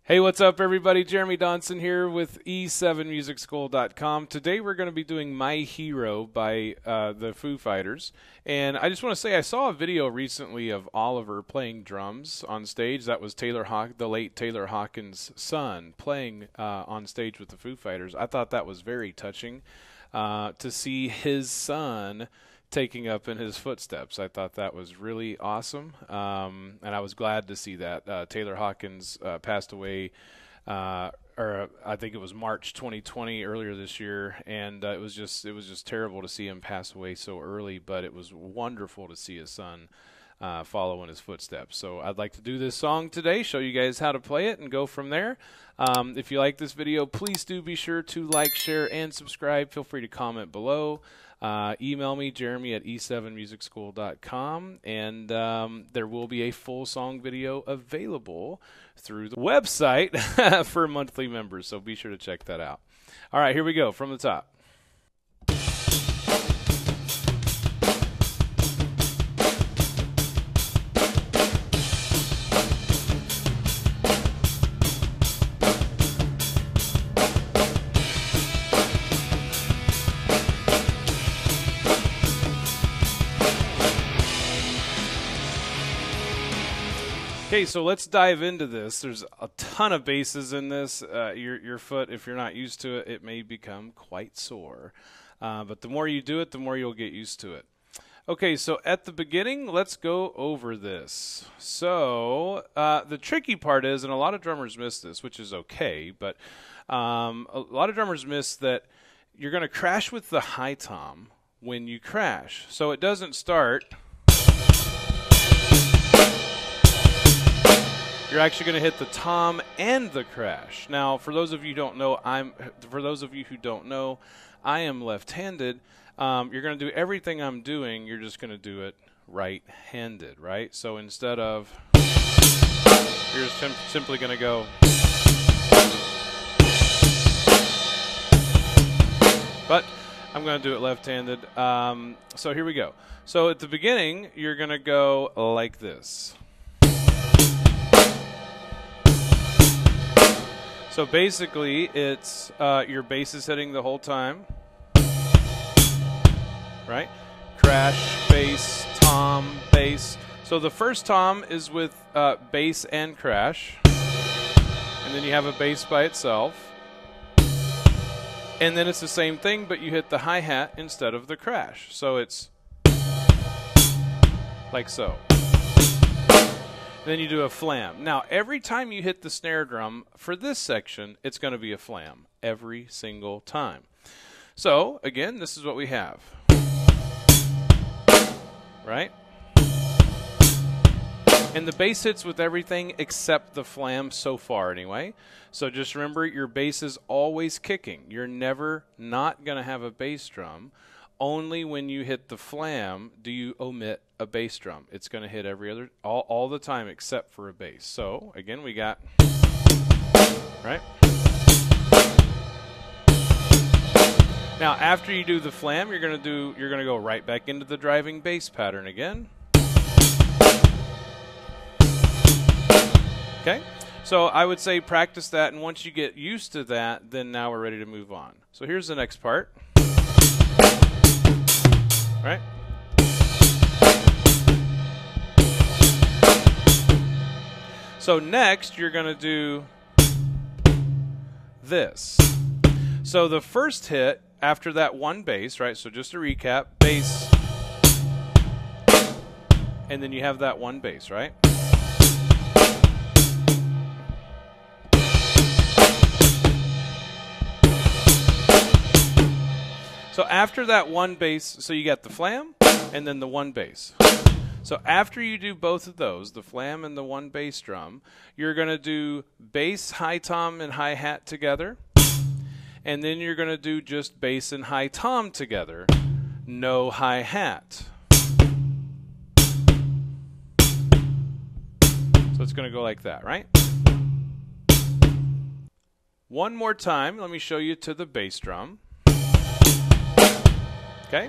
Hey, what's up, everybody? Jeremy Donson here with e7musicschool.com. Today we're going to be doing My Hero by the Foo Fighters. And I just want to say I saw a video recently of Oliver playing drums on stage. That was the late Taylor Hawkins' son playing on stage with the Foo Fighters. I thought that was very touching to see his son taking up in his footsteps. I thought that was really awesome, and I was glad to see that. Taylor Hawkins passed away, or I think it was March 2020, earlier this year, and it was just terrible to see him pass away so early. But it was wonderful to see his son follow in his footsteps. So I'd like to do this song today, show you guys how to play it, and go from there. If you like this video, please do be sure to like, share, and subscribe. Feel free to comment below. Email me, Jeremy at e7musicschool.com, and there will be a full song video available through the website for monthly members, so be sure to check that out. All right, here we go from the top. Okay, so let's dive into this. There's a ton of basses in this. Your foot, if you're not used to it, it may become quite sore. But the more you do it, the more you'll get used to it. Okay, so at the beginning, let's go over this. So the tricky part is, and a lot of drummers miss this, which is okay, but a lot of drummers miss that you're going to crash with the high tom when you crash. So it doesn't start. You're actually going to hit the tom and the crash. Now, for those of you who don't know, I am left-handed. You're going to do everything I'm doing. You're just going to do it right-handed, right? So instead of, you're just simply going to go. But I'm going to do it left-handed. So here we go. So at the beginning, you're going to go like this. So basically, it's your bass is hitting the whole time, right? Crash, bass, tom, bass. So the first tom is with bass and crash, and then you have a bass by itself, and then it's the same thing, but you hit the hi-hat instead of the crash. So it's like so. Then you do a flam. Now, every time you hit the snare drum for this section, it's going to be a flam every single time. So, again, this is what we have. Right? And the bass hits with everything except the flam so far anyway. So just remember, your bass is always kicking. You're never not going to have a bass drum. Only when you hit the flam do you omit a bass drum. It's going to hit all the time except for a bass. So again, we got, right? Now after you do the flam, you're going to go right back into the driving bass pattern again. Okay? So I would say practice that, and once you get used to that, then now we're ready to move on. So here's the next part. Right? So next, you're going to do this. So the first hit after that one bass, right? So just to recap, bass, and then you have that one bass, right? So after that one bass, so you got the flam and then the one bass. So after you do both of those, the flam and the one bass drum, you're going to do bass, high tom, and hi-hat together. And then you're going to do just bass and high tom together. No hi-hat. So it's going to go like that, right? One more time, let me show you to the bass drum. Okay?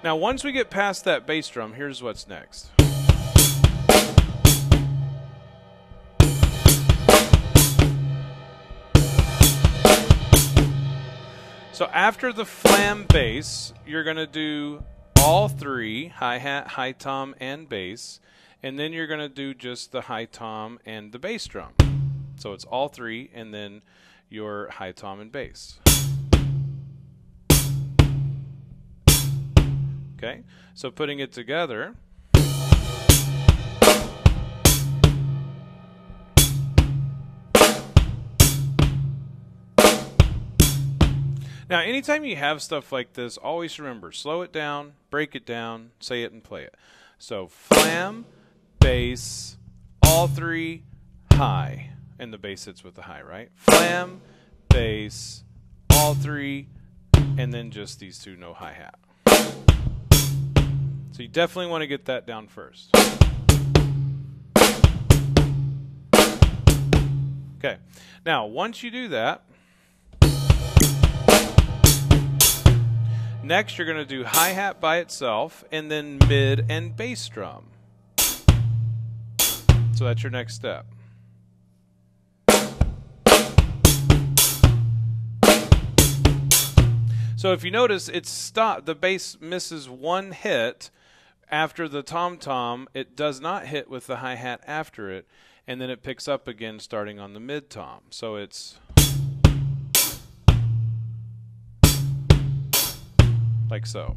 Now, once we get past that bass drum, here's what's next. So after the flam bass, you're going to do all three, hi-hat, high tom, and bass, and then you're going to do just the high tom and the bass drum. So it's all three, and then your high tom and bass. Okay, so putting it together. Now, anytime you have stuff like this, always remember, slow it down, break it down, say it, and play it. So flam, bass, all three, high. And the bass hits with the high, right? Flam, bass, all three, and then just these two, no hi-hat. So you definitely want to get that down first. Okay. Now, once you do that, next, you're going to do hi-hat by itself, and then mid and bass drum. So that's your next step. So if you notice, it's stopped. The bass misses one hit after the tom-tom. It does not hit with the hi-hat after it, and then it picks up again starting on the mid-tom. So it's like so.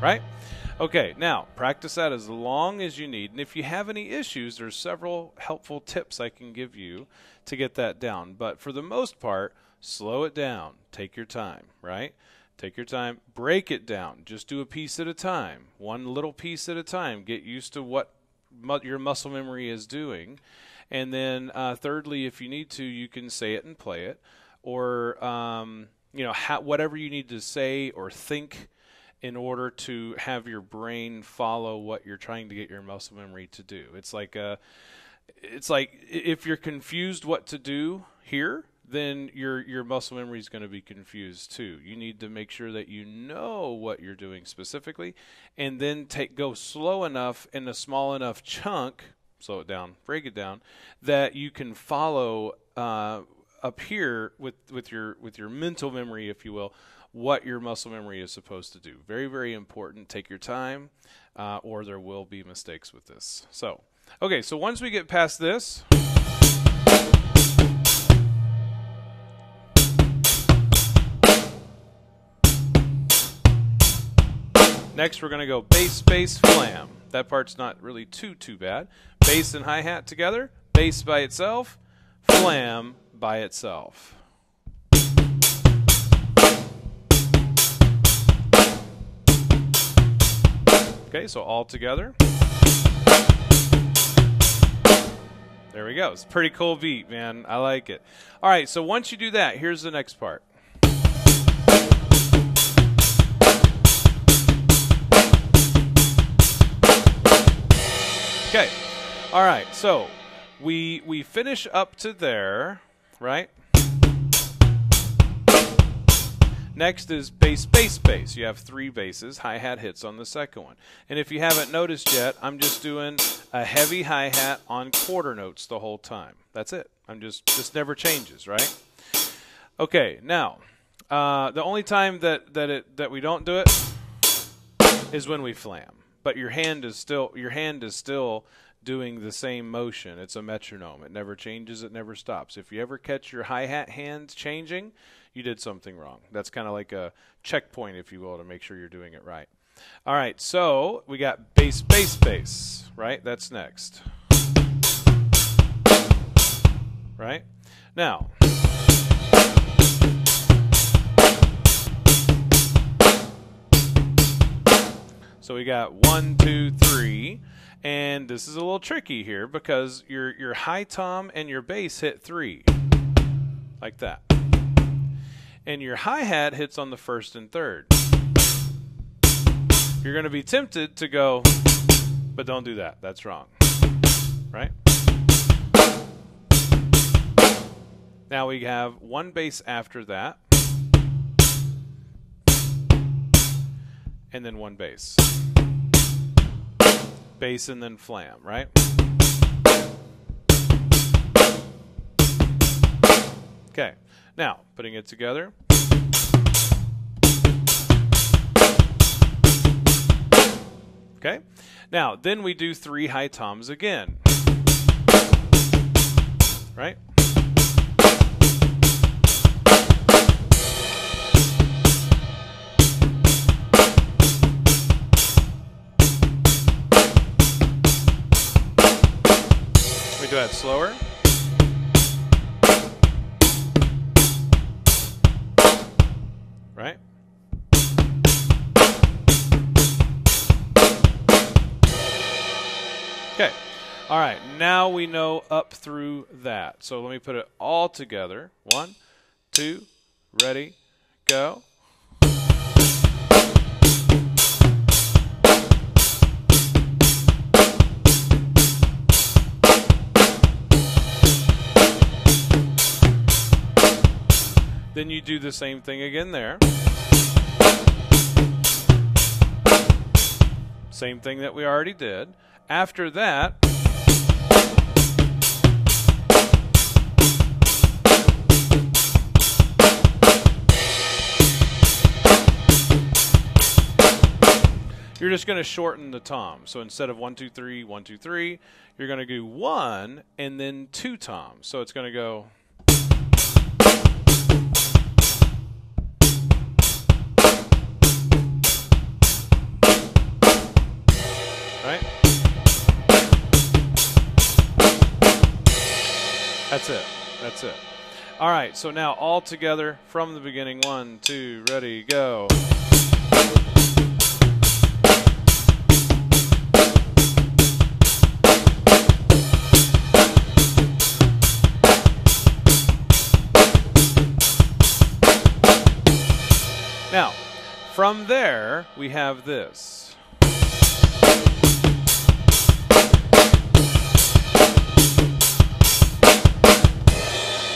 Right? Okay, now practice that as long as you need. And if you have any issues, there's several helpful tips I can give you to get that down. But for the most part, slow it down. Take your time, right? Take your time. Break it down. Just do a piece at a time. One little piece at a time. Get used to what your muscle memory is doing. And then thirdly, if you need to, you can say it and play it. Or, you know, whatever you need to say or think in order to have your brain follow what you're trying to get your muscle memory to do. It's like if you're confused what to do here, then your muscle memory is going to be confused too. You need to make sure that you know what you're doing specifically, and then go slow enough in a small enough chunk, slow it down, break it down, that you can follow up here with your mental memory, if you will, what your muscle memory is supposed to do. Very, very important. Take your time, or there will be mistakes with this. So, okay, so once we get past this, next we're going to go bass, bass, flam. That part's not really too bad. Bass and hi-hat together, bass by itself, flam by itself. Okay, so all together. There we go. It's a pretty cool beat, man. I like it. All right, so once you do that, here's the next part. Okay. All right, so we finish up to there, right? Next is bass, bass, bass. You have three basses. Hi-hat hits on the second one. And if you haven't noticed yet, I'm just doing a heavy hi-hat on quarter notes the whole time. That's it. This never changes, right? Okay, now, the only time that we don't do it is when we flam. But your hand is still doing the same motion. It's a metronome. It never changes. It never stops. If you ever catch your hi-hat hand changing, you did something wrong. That's kind of like a checkpoint, if you will, to make sure you're doing it right. All right, so we got bass, bass, bass, right? That's next. Right? Now, so we got 1, 2, 3, and this is a little tricky here because your high tom and your bass hit 3, like that. And your hi-hat hits on the first and third. You're going to be tempted to go, but don't do that. That's wrong. Right? Now we have one bass after that. And then one bass. bass and then flam, right? Okay, now putting it together. Okay, now then we do 3 high toms again, right? We do that slower. Right? Okay. All right. Now we know up through that. So let me put it all together. 1, 2, ready, go. Then you do the same thing again there. Same thing that we already did. After that, you're just going to shorten the tom. So instead of 1, 2, 3, 1, 2, 3, you're going to do 1 and then 2 toms. So it's going to go. Right? That's it. That's it. All right, so now all together from the beginning. 1, 2, ready, go. Now, from there, we have this.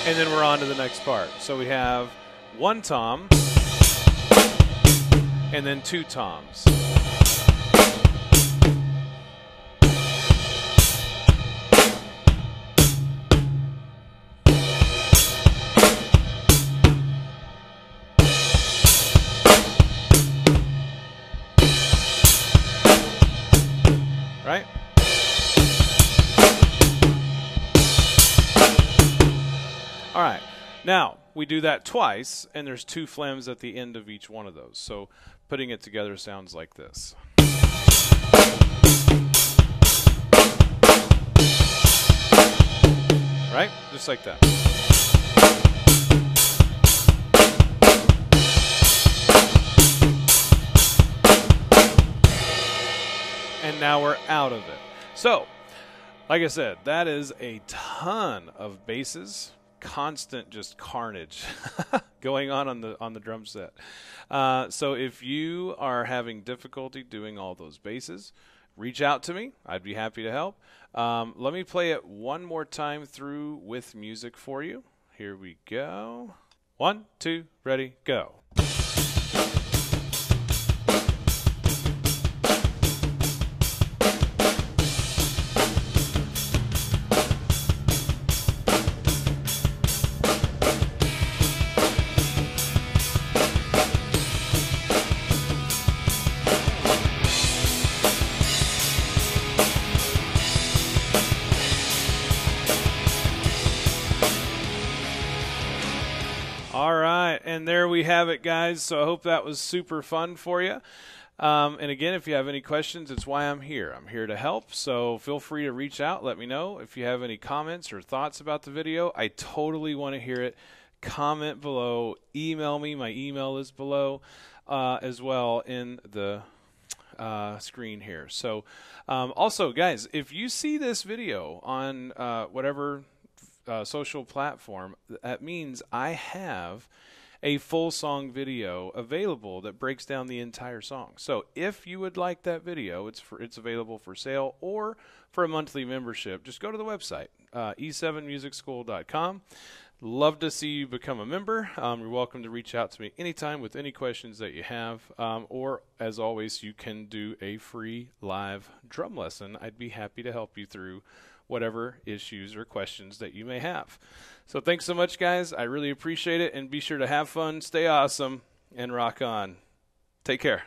And then we're on to the next part. So we have 1 tom and then 2 toms. Right? All right, now we do that twice, and there's 2 flams at the end of each one of those. So putting it together sounds like this. Right? Just like that. And now we're out of it. So, like I said, that is a ton of basses. Constant just carnage going on the drum set. So if you are having difficulty doing all those basses, reach out to me. I'd be happy to help. Let me play it one more time through with music for you. Here we go. 1, 2, ready, go. All right, and there we have it, guys. So I hope that was super fun for you. And again, if you have any questions, it's why I'm here. I'm here to help, so feel free to reach out. Let me know if you have any comments or thoughts about the video. I totally want to hear it. Comment below. Email me. My email is below as well in the screen here. So also, guys, if you see this video on whatever social platform, that means I have a full song video available that breaks down the entire song. So if you would like that video, it's available for sale or for a monthly membership. Just go to the website, e7musicschool.com. Love to see you become a member. You're welcome to reach out to me anytime with any questions that you have. Or, as always, you can do a free live drum lesson. I'd be happy to help you through whatever issues or questions that you may have. So thanks so much, guys. I really appreciate it. And be sure to have fun, stay awesome, and rock on. Take care.